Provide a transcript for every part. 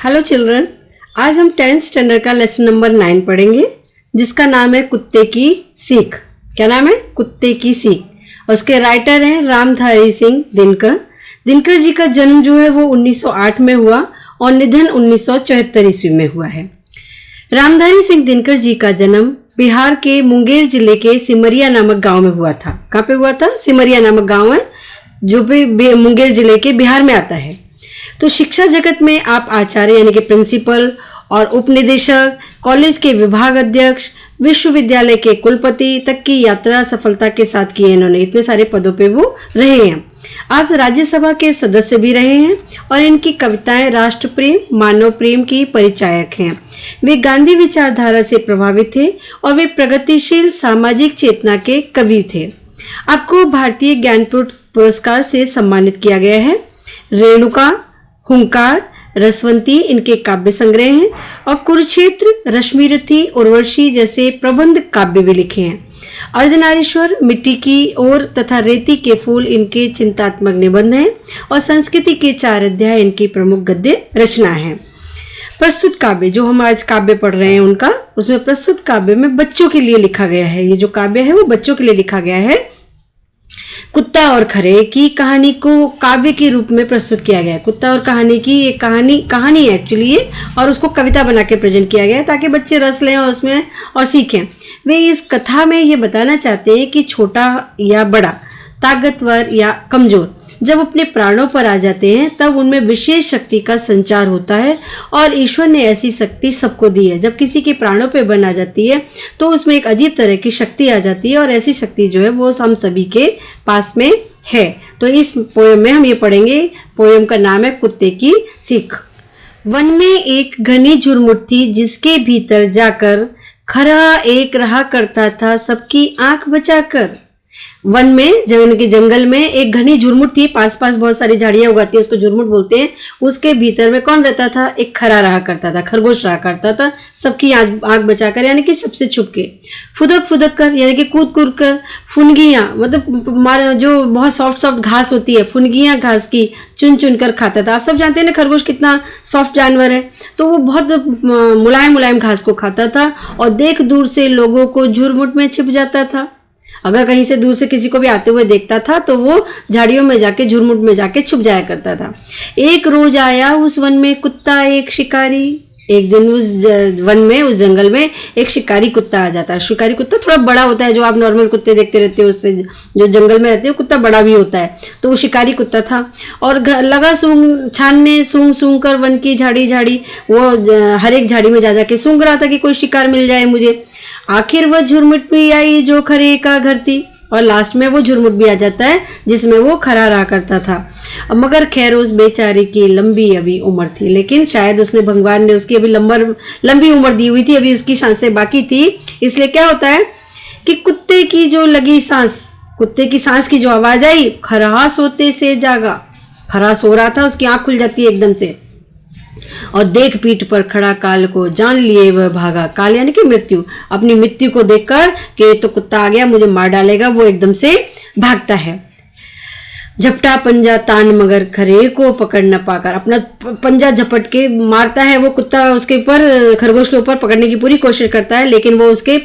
Hello children, आज हम 10th standard का लेसन नंबर 9 पढ़ेंगे जिसका नाम है कुत्ते की सीख। क्या नाम है? कुत्ते की सीख। उसके राइटर हैं रामधारी सिंह दिनकर। दिनकर जी का जन्म जो है वो 1908 में हुआ और निधन 1974 ईस्वी में हुआ है। रामधारी सिंह दिनकर जी का जन्म बिहार के मुंगेर जिले के सिमरिया नामक गांव में हुआ था। कहाँ पे हुआ था? सिमरिया नामक गांव है जो भी मुंगेर जिले के बिहार में आता है। तो शिक्षा जगत में आप आचार्य यानी कि प्रिंसिपल और उपनिदेशक, कॉलेज के विभाग अध्यक्ष, विश्वविद्यालय के कुलपति तक की यात्रा सफलता के साथ की है इन्होंने। इतने सारे पदों पे वो रहे हैं। आप राज्यसभा के सदस्य भी रहे हैं और इनकी कविताएं राष्ट्र प्रेम, मानव प्रेम की परिचायक हैं। वे गांधी विचारधारा से प्रभावित थे और वे प्रगतिशील सामाजिक चेतना के कवि थे। आपको भारतीय ज्ञानपीठ पुरस्कार से सम्मानित किया गया है। रेणुका, हुंकार, रसवंती इनके काव्य संग्रह हैं और कुरुक्षेत्र, रश्मिरथी, उर्वशी जैसे प्रबंध काव्य भी लिखे हैं। अर्धनारीश्वर, मिट्टी की ओर तथा रेती के फूल इनके चिंतात्मक निबंध हैं और संस्कृति के 4 अध्याय इनकी प्रमुख गद्य रचना है। प्रस्तुत काव्य जो हम आज काव्य पढ़ रहे हैं उनका, उसमें प्रस्तुत काव्य में बच्चों के लिए लिखा गया है। ये जो काव्य है वो बच्चों के लिए लिखा गया है। कुत्ता और खरे की कहानी को काव्य के रूप में प्रस्तुत किया गया है। कुत्ता और कहानी की एक कहानी है एक्चुअली ये, और उसको कविता बना के प्रेजेंट किया गया है ताकि बच्चे रस लें और उसमें और सीखें। वे इस कथा में ये बताना चाहते हैं कि छोटा या बड़ा, ताकतवर या कमजोर जब अपने प्राणों पर आ जाते हैं तब उनमें विशेष शक्ति का संचार होता है और ईश्वर ने ऐसी शक्ति सबको दी है। जब किसी के प्राणों पे बन आ जाती है तो उसमें एक अजीब तरह की शक्ति आ जाती है और ऐसी शक्ति जो है वो हम सभी के पास में है। तो इस पोयम में हम ये पढ़ेंगे। पोयम का नाम है कुत्ते की सीख। वन में एक घनी झुरमुट थी जिसके भीतर जाकर खरा एक रहा करता था सबकी आंख बचाकर। वन में जंगल में एक घनी झुरमुट थी, पास पास बहुत सारी झाड़ियां उगाती है, उसको झुरमुट बोलते हैं। उसके भीतर में कौन रहता था? एक खरा रहा करता था, खरगोश रहा करता था सबकी आंख बचाकर, यानी कि सबसे छुप के। फुदक फुदक कर यानी कि कूद कूद कर। फुनगियां मतलब जो बहुत सॉफ्ट सॉफ्ट घास होती है, फुनगियां घास की चुन चुन कर खाता था। आप सब जानते हैं ना खरगोश कितना सॉफ्ट जानवर है, तो वो बहुत मुलायम मुलायम घास को खाता था और देख दूर से लोगों को झुरमुट में छिप जाता था। अगर कहीं से दूर से किसी को भी आते हुए देखता था तो वो झाड़ियों में जाके झुरमुट में जाके छुप जाया करता था। एक रोज आया उस वन में कुत्ता एक शिकारी। एक दिन उस वन में, उस जंगल में एक शिकारी कुत्ता आ जाता है। शिकारी कुत्ता थोड़ा बड़ा होता है, जो आप नॉर्मल कुत्ते देखते रहते हो उससे जो जंगल में रहते हो कुत्ता बड़ा भी होता है। तो वो शिकारी कुत्ता था और लगा सूंघ छानने, सूंघ सूंघ कर वन की झाड़ी झाड़ी वो हर एक झाड़ी में जा जाके सूंघ रहा था कि कोई शिकार मिल जाए मुझे। आखिर वह झुरमुट भी आई जो खरे का घर थी और लास्ट में वो झुरमुट भी आ जाता है जिसमें वो खरा रहा करता था। मगर खैर उस बेचारे की लंबी अभी उम्र थी, लेकिन शायद उसने भगवान ने उसकी अभी लंबी उम्र दी हुई थी, अभी उसकी सांसें बाकी थी। इसलिए क्या होता है कि कुत्ते की जो लगी सांस, कुत्ते की सांस की जो आवाज आई, खरा सोते से जागा। खरा सो रहा था, उसकी आंख खुल जाती है एकदम से और देख पीठ पर खड़ा काल को जान लिए वह भागा। काल यानी कि मृत्यु। अपनी मृत्यु को देखकर कि तो कुत्ता आ गया मुझे मार डालेगा, वो एकदम से भागता है। झपटा पंजा तान मगर खरे को पकड़ न पाकर, अपना पंजा झपट के मारता है वो कुत्ता उसके ऊपर, खरगोश के ऊपर पकड़ने की पूरी कोशिश करता है, लेकिन वो उसके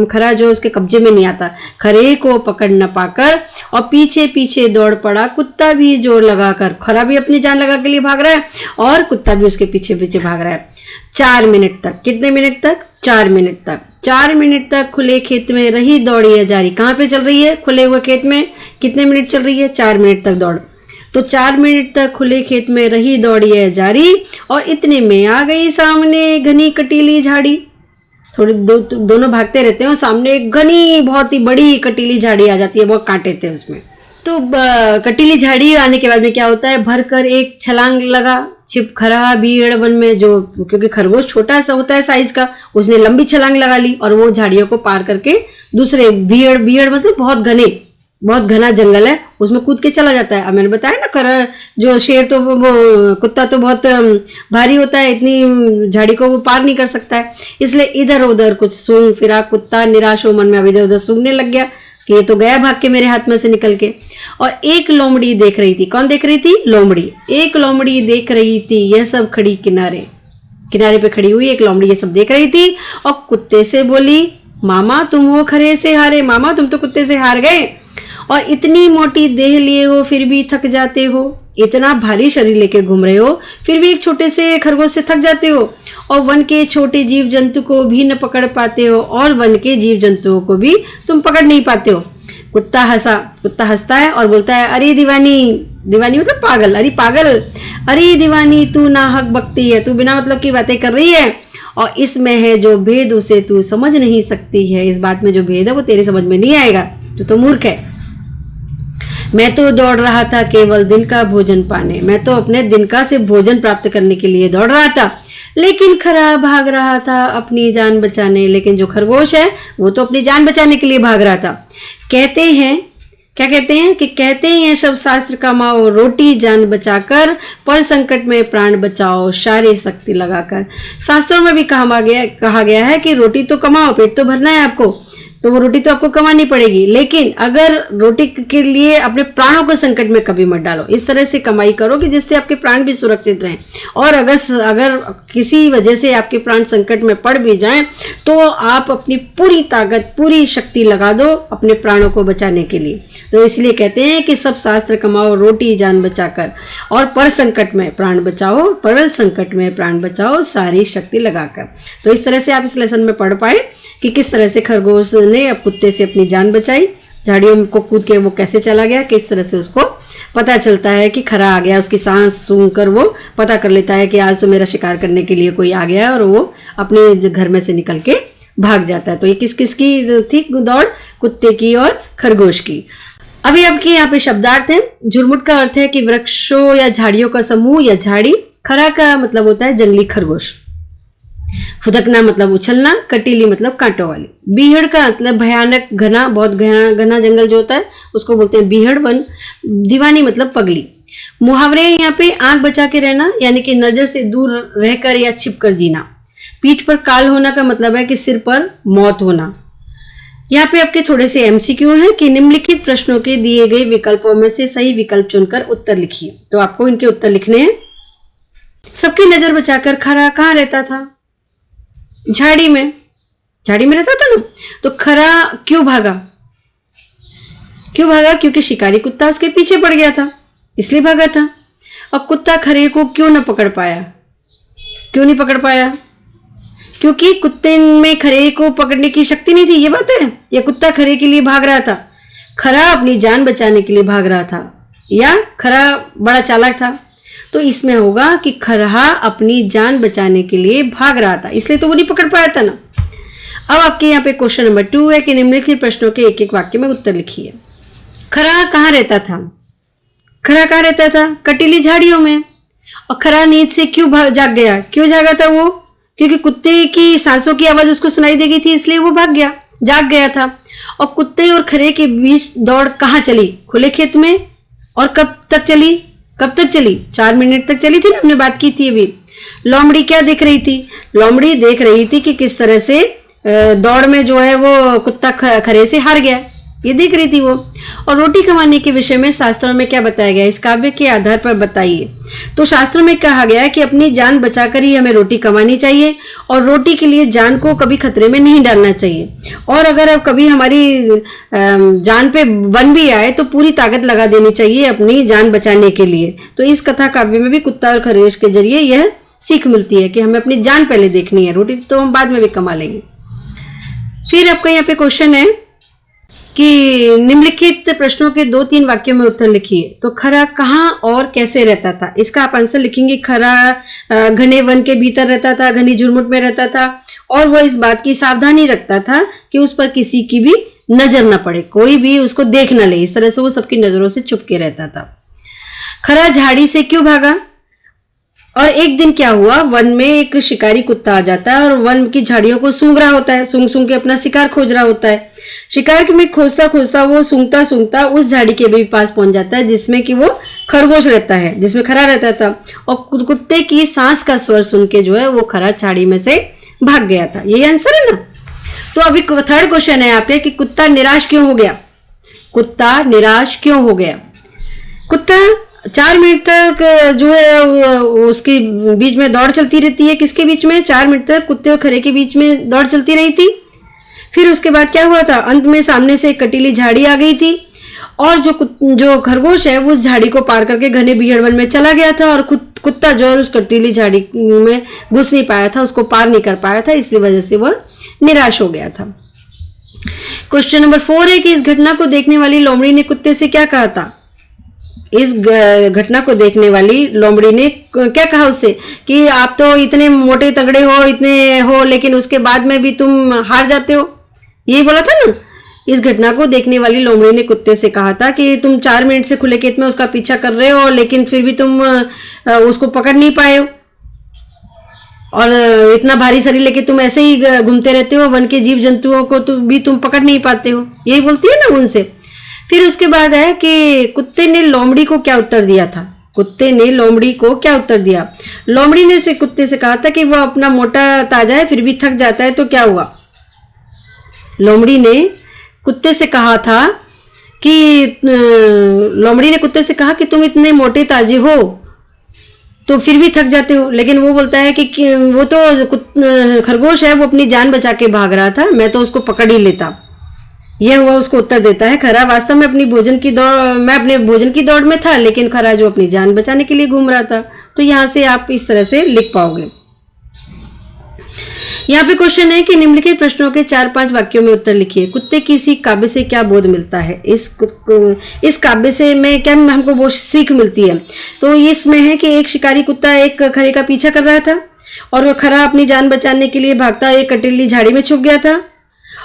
खरा जो उसके कब्जे में नहीं आता। खरे को पकड़ न पाकर और पीछे पीछे दौड़ पड़ा कुत्ता भी जोर लगाकर। खरा भी अपनी जान लगा के लिए भाग रहा है और कुत्ता भी उसके पीछे पीछे भाग रहा है। 4 मिनट तक, कितने मिनट तक? 4 मिनट तक। 4 मिनट तक खुले खेत में रही दौड़ी है जारी। कहाँ पे चल रही है? खुले हुए खेत में। कितने मिनट चल रही है? 4 मिनट तक दौड़। तो 4 मिनट तक खुले खेत में रही दौड़ी है जारी और इतने में आ गई सामने घनी कटीली झाड़ी। थोड़ी दोनों भागते रहते हैं और सामने एक घनी बहुत ही बड़ी कटीली झाड़ी आ जाती है, बहुत कांटे थे उसमें। तो कटीली झाड़ी आने के बाद में क्या होता है, भरकर एक छलांग लगा छिप खरा भीड़ वन में। जो क्योंकि खरगोश छोटा सा होता है साइज का, उसने लंबी छलांग लगा ली और वो झाड़ियों को पार करके दूसरे भीड़ मतलब बहुत घना जंगल है, उसमें कूद के चला जाता है। अब मैंने बताया ना खरा जो शेर तो वो कुत्ता तो बहुत भारी होता है, इतनी झाड़ी को वो पार नहीं कर सकता है। इसलिए इधर उधर कुछ सूंघ फिरा कुत्ता निराश हो मन में, अब इधर उधर सूंघने लग गया। कि ये तो गया भाग के मेरे हाथ में से निकल के। और एक लोमड़ी देख रही थी। कौन देख रही थी? लोमड़ी। एक लोमड़ी देख रही थी यह सब खड़ी किनारे, किनारे पे खड़ी हुई एक लोमड़ी ये सब देख रही थी और कुत्ते से बोली, मामा तुम हो खरे से हारे, मामा तुम तो कुत्ते से हार गए और इतनी मोटी देह लिए हो फिर भी थक जाते हो, इतना भारी शरीर लेके घूम रहे हो फिर भी एक छोटे से खरगोश से थक जाते हो और वन के छोटे जीव जंतु को भी न पकड़ पाते हो और वन के जीव जंतुओं को भी तुम पकड़ नहीं पाते हो। कुत्ता हंसा। कुत्ता हंसता है और बोलता है, अरे दीवानी, दीवानी मतलब पागल, अरे पागल, अरे दीवानी तू नाहक बकती है, तू बिना मतलब की बातें कर रही है और इसमें है जो भेद उसे तू समझ नहीं सकती है। इस बात में जो भेद है वो तेरे समझ में नहीं आएगा, तू तो मूर्ख है। मैं तो दौड़ रहा था केवल दिन का भोजन पाने, मैं तो अपने दिन का से भोजन प्राप्त करने के लिए दौड़ रहा था, लेकिन खरा भाग रहा था अपनी जान बचाने। लेकिन जो खरगोश है वो तो अपनी जान बचाने के लिए भाग रहा था। कहते हैं, क्या कहते हैं कि कहते हैं सब शास्त्र कमाओ रोटी जान बचाकर, पर संकट में प्राण बचाओ सारी शक्ति लगाकर। शास्त्रों में भी कहा गया है कि रोटी तो कमाओ, पेट तो भरना है आपको, तो वो रोटी तो आपको कमानी पड़ेगी, लेकिन अगर रोटी के लिए अपने प्राणों को संकट में कभी मत डालो। इस तरह से कमाई करो कि जिससे आपके प्राण भी सुरक्षित रहें और अगर किसी वजह से आपके प्राण संकट में पड़ भी जाएं तो आप अपनी पूरी ताकत पूरी शक्ति लगा दो अपने प्राणों को बचाने के लिए। तो इसलिए कहते हैं कि सब शास्त्र कमाओ रोटी जान बचाकर और पर संकट में प्राण बचाओ, पर संकट में प्राण बचाओ सारी शक्ति लगाकर। तो इस तरह से आप इस लेसन में पढ़ पाए कि किस तरह से खरगोश ने अब कुत्ते से अपनी जान बचाई, झाड़ियों को कूद के वो कैसे चला गया, किस तरह से उसको पता चलता है कि खरा आ गया। उसकी सांस सूंघकर वो पता कर लेता है कि आज तो मेरा शिकार करने के लिए कोई आ गया और वो अपने घर में से निकल के भाग जाता है। तो ये किस किस की थी दौड़? कुत्ते की और खरगोश की। अभी आपके यहाँ पे शब्दार्थ है। झुरमुट का अर्थ है कि वृक्षों या झाड़ियों का समूह या झाड़ी। खरा का मतलब होता है जंगली खरगोश। फुदकना मतलब उछलना। कटीली मतलब कांटों वाली। बीहड़ का मतलब भयानक घना, बहुत घना जंगल जो होता है उसको बोलते हैं बीहड़ वन। दीवानी मतलब पगली। मुहावरे यहाँ पे आंख बचा के रहना यानी कि नजर से दूर रहकर या छिपकर जीना। पीठ पर काल होना का मतलब है कि सिर पर मौत होना। यहाँ पे आपके थोड़े से एमसीक्यू हैं कि निम्नलिखित प्रश्नों के दिए गए विकल्पों में से सही विकल्प चुनकर उत्तर लिखिए। तो आपको इनके उत्तर लिखने हैं। सबकी नजर बचाकर खरा कहाँ रहता था? झाड़ी में। झाड़ी में रहता था ना। तो खरा क्यों भागा? क्यों भागा? क्योंकि शिकारी कुत्ता उसके पीछे पड़ गया था, इसलिए भागा था। और कुत्ता खरे को क्यों न पकड़ पाया? क्यों नहीं पकड़ पाया? क्योंकि कुत्ते में खरे को पकड़ने की शक्ति नहीं थी। ये बात है। या कुत्ता खरे के लिए भाग रहा था? खरा अपनी जान बचाने के लिए भाग रहा था या खरा बड़ा चालाक था? तो इसमें होगा कि खरा अपनी जान बचाने के लिए भाग रहा था, इसलिए तो वो नहीं पकड़ पाया था ना। अब आपके यहाँ पे क्वेश्चन नंबर 2 है कि निम्नलिखित प्रश्नों के एक एक वाक्य में उत्तर लिखिए। खरा कहाँ रहता था? खरा कहाँ रहता था? कटीली झाड़ियों में। और खरा नींद से क्यों जाग गया? क्यों जागा था वो? क्योंकि कुत्ते की सांसों की आवाज उसको सुनाई दे गई थी, इसलिए वो भाग गया, जाग गया था। और कुत्ते और खरे के बीच दौड़ कहाँ चली? खुले खेत में। और कब तक चली? कब तक चली? 4 मिनट तक चली थी ना, हमने बात की थी अभी। लोमड़ी क्या देख रही थी? लोमड़ी देख रही थी कि किस तरह से दौड़ में जो है वो कुत्ता खरे से हार गया, ये देख रही थी वो। और रोटी कमाने के विषय में शास्त्रों में क्या बताया गया? इस काव्य के आधार पर बताइए। तो शास्त्रों में कहा गया है कि अपनी जान बचाकर ही हमें रोटी कमानी चाहिए और रोटी के लिए जान को कभी खतरे में नहीं डालना चाहिए। और अगर अब कभी हमारी जान पे बन भी आए तो पूरी ताकत लगा देनी चाहिए अपनी जान बचाने के लिए। तो इस कथा काव्य में भी कुत्ता और खरगोश के जरिए यह सीख मिलती है कि हमें अपनी जान पहले देखनी है, रोटी तो हम बाद में भी कमा लेंगे। फिर आपका यहाँ पे क्वेश्चन है कि निम्नलिखित प्रश्नों के 2-3 वाक्यों में उत्तर लिखिए। तो खरा कहाँ और कैसे रहता था? इसका आप आंसर लिखेंगे। खरा घने वन के भीतर रहता था, घनी झुरमुट में रहता था और वह इस बात की सावधानी रखता था कि उस पर किसी की भी नजर न पड़े, कोई भी उसको देख न ले। इस तरह से वो सबकी नजरों से छुप के रहता था। खरा झाड़ी से क्यों भागा? और एक दिन क्या हुआ, वन में एक शिकारी कुत्ता आ जाता है और वन की झाड़ियों को सूंघ रहा होता है, सूंघ सूंघ के अपना शिकार खोज रहा होता है। शिकार में खोजता खोजता वो सूंघता सूंघता उस झाड़ी के भी पास पहुंच जाता है जिसमें कि वो खरगोश रहता है, जिसमें खरा रहता था। और कुत्ते की सांस का स्वर सुन के जो है वो खरा झाड़ी में से भाग गया था। यही आंसर है ना। तो अभी 3rd क्वेश्चन है आपके कि कुत्ता निराश क्यों हो गया? कुत्ता निराश क्यों हो गया। कुत्ता 4 मिनट तक जो है उसके बीच में दौड़ चलती रहती है। किसके बीच में? 4 मिनट तक कुत्ते और खरे के बीच में दौड़ चलती रही थी। फिर उसके बाद क्या हुआ था? अंत में सामने से एक कटीली झाड़ी आ गई थी और जो खरगोश है वो उस झाड़ी को पार करके घने भीड़ वन में चला गया था और कुत्ता जो है उस कटीली झाड़ी में घुस नहीं पाया था, उसको पार नहीं कर पाया था, इसलिए वजह से वह निराश हो गया था। क्वेश्चन नंबर 4 है कि इस घटना को देखने वाली लोमड़ी ने कुत्ते से क्या कहा था। इस घटना को देखने वाली लोमड़ी ने क्या कहा उससे कि आप तो इतने मोटे तगड़े हो, इतने हो, लेकिन उसके बाद में भी तुम हार जाते हो, यही बोला था ना। इस घटना को देखने वाली लोमड़ी ने कुत्ते से कहा था कि तुम 4 मिनट से खुले खेत में उसका पीछा कर रहे हो, लेकिन फिर भी तुम उसको पकड़ नहीं पाए हो और इतना भारी शरीर लेके तुम ऐसे ही घूमते रहते हो, वन के जीव जंतुओं को भी तुम पकड़ नहीं पाते हो, यही बोलती है ना उनसे। फिर उसके बाद है कि कुत्ते ने लोमड़ी को क्या उत्तर दिया था। कुत्ते ने लोमड़ी को क्या उत्तर दिया। लोमड़ी ने से कुत्ते से कहा था कि वह अपना मोटा ताजा है फिर भी थक जाता है, तो क्या हुआ। लोमड़ी ने कुत्ते से कहा था कि लोमड़ी ने कुत्ते से कहा कि तुम इतने मोटे ताजे हो तो फिर भी थक जाते हो, लेकिन वो बोलता है कि वो तो खरगोश है, वो अपनी जान बचा के भाग रहा था, मैं तो उसको पकड़ ही लेता। यह हुआ उसको उत्तर देता है खरा। वास्तव में मैं अपने भोजन की दौड़ में था, लेकिन खरा जो अपनी जान बचाने के लिए घूम रहा था। तो यहाँ से आप इस तरह से लिख पाओगे। यहाँ पे क्वेश्चन है कि निम्नलिखित प्रश्नों के 4-5 वाक्यों में उत्तर लिखिए। कुत्ते की सीख काव्य से क्या बोध मिलता है। इस काव्य से में क्या हमको वो सीख मिलती है। तो इसमें है कि एक शिकारी कुत्ता एक खरे का पीछा कर रहा था और वो खरा अपनी जान बचाने के लिए भागता एक कटीली झाड़ी में छुप गया था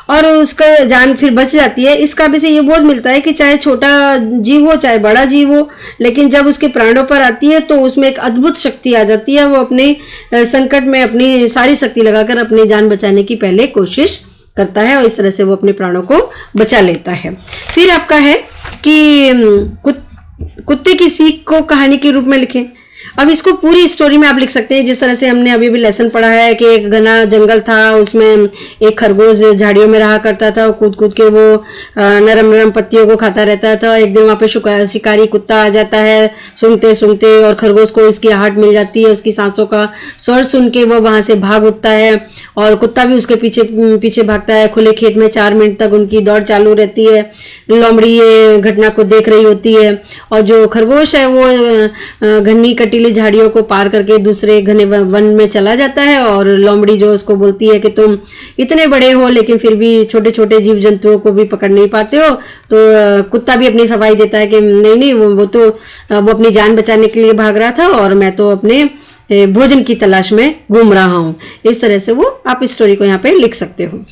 और उसका जान फिर बच जाती है। इस काव्य से ये बोध मिलता है कि चाहे छोटा जीव हो चाहे बड़ा जीव हो, लेकिन जब उसके प्राणों पर आती है तो उसमें एक अद्भुत शक्ति आ जाती है। वो अपने संकट में अपनी सारी शक्ति लगाकर अपनी जान बचाने की पहले कोशिश करता है और इस तरह से वो अपने प्राणों को बचा लेता है। फिर आपका है कि कुत्ते की सीख को कहानी के रूप में लिखें। अब इसको पूरी स्टोरी में आप लिख सकते हैं, जिस तरह से हमने अभी भी लेसन पढ़ा है कि एक घना जंगल था, उसमें एक खरगोश झाड़ियों में रहा करता था, कूद कूद के वो नरम नरम पत्तियों को खाता रहता था। एक दिन वहाँ पे शिकारी कुत्ता आ जाता है सूंघते सूंघते और खरगोश को इसकी आहट मिल जाती है, उसकी सांसों का स्वर सुन के वो वहाँ से भाग उठता है और कुत्ता भी उसके पीछे पीछे भागता है। खुले खेत में 4 मिनट तक उनकी दौड़ चालू रहती है। लोमड़ी ये घटना को देख रही होती है और जो खरगोश है वो घनी कटीली झाड़ियों को पार करके दूसरे घने वन में चला जाता है और लोमड़ी जो उसको बोलती है कि तुम इतने बड़े हो लेकिन फिर भी छोटे छोटे जीव जंतुओं को भी पकड़ नहीं पाते हो। तो कुत्ता भी अपनी सफाई देता है कि नहीं वो अपनी जान बचाने के लिए भाग रहा था और मैं तो अपने भोजन की तलाश में घूम रहा हूँ। इस तरह से वो आप इस स्टोरी को यहाँ पे लिख सकते हो।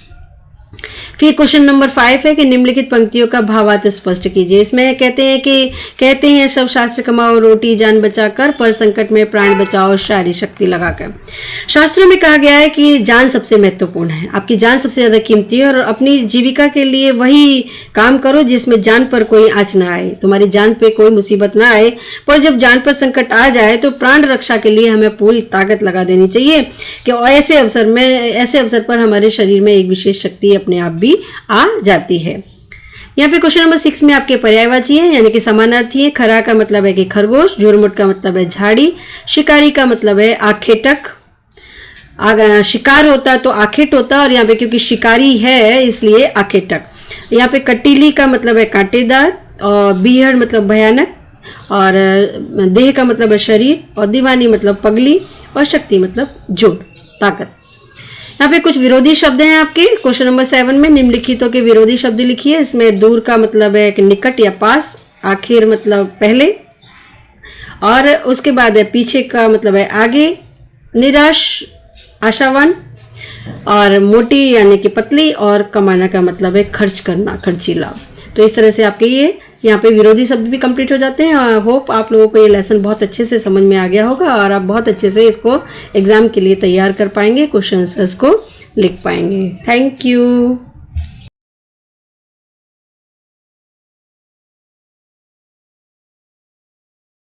फिर क्वेश्चन नंबर 5 है कि निम्नलिखित पंक्तियों का भावार्थ स्पष्ट कीजिए। इसमें कहते हैं सब शास्त्र कमाओ रोटी जान बचाकर, पर संकट में प्राण बचाओ सारी शक्ति लगाकर। शास्त्रों में कहा गया है कि जान सबसे महत्वपूर्ण है, आपकी जान सबसे ज्यादा कीमती है और अपनी जीविका के लिए वही काम करो जिसमें जान पर कोई आँच ना आए, तुम्हारी जान पे कोई मुसीबत ना आए। पर जब जान पर संकट आ जाए तो प्राण रक्षा के लिए हमें पूरी ताकत लगा देनी चाहिए कि ऐसे अवसर पर हमारे शरीर में एक विशेष शक्ति अपने आप भी आ जाती है। यहाँ पे क्वेश्चन नंबर 6 में आपके पर्यायवाची है यानी कि समानार्थी है। खरा का मतलब है कि खरगोश, झुरमुट का मतलब है झाड़ी, शिकारी का मतलब है आखेटक। शिकार होता तो आखेट होता और यहाँ पे क्योंकि शिकारी है इसलिए आखेटक। यहाँ पे कटीली का मतलब है कांटेदार और बीहड़ मतलब भयानक और देह का मतलब है शरीर और दीवानी मतलब पगली और शक्ति मतलब जोड़ ताकत। यहाँ पे कुछ विरोधी शब्द हैं आपके। क्वेश्चन नंबर 7 में निम्नलिखितों के विरोधी शब्द लिखिए। इसमें दूर का मतलब है कि निकट या पास, आखिर मतलब पहले और उसके बाद है पीछे का मतलब है आगे, निराश आशावान और मोटी यानी कि पतली और कमाना का मतलब है खर्च करना, खर्चीला। तो इस तरह से आपके ये यहाँ पे विरोधी शब्द भी कंप्लीट हो जाते हैं। होप आप लोगों को ये लेसन बहुत अच्छे से समझ में आ गया होगा और आप बहुत अच्छे से इसको एग्जाम के लिए तैयार कर पाएंगे, क्वेश्चन आंसर्स को लिख पाएंगे। Thank you.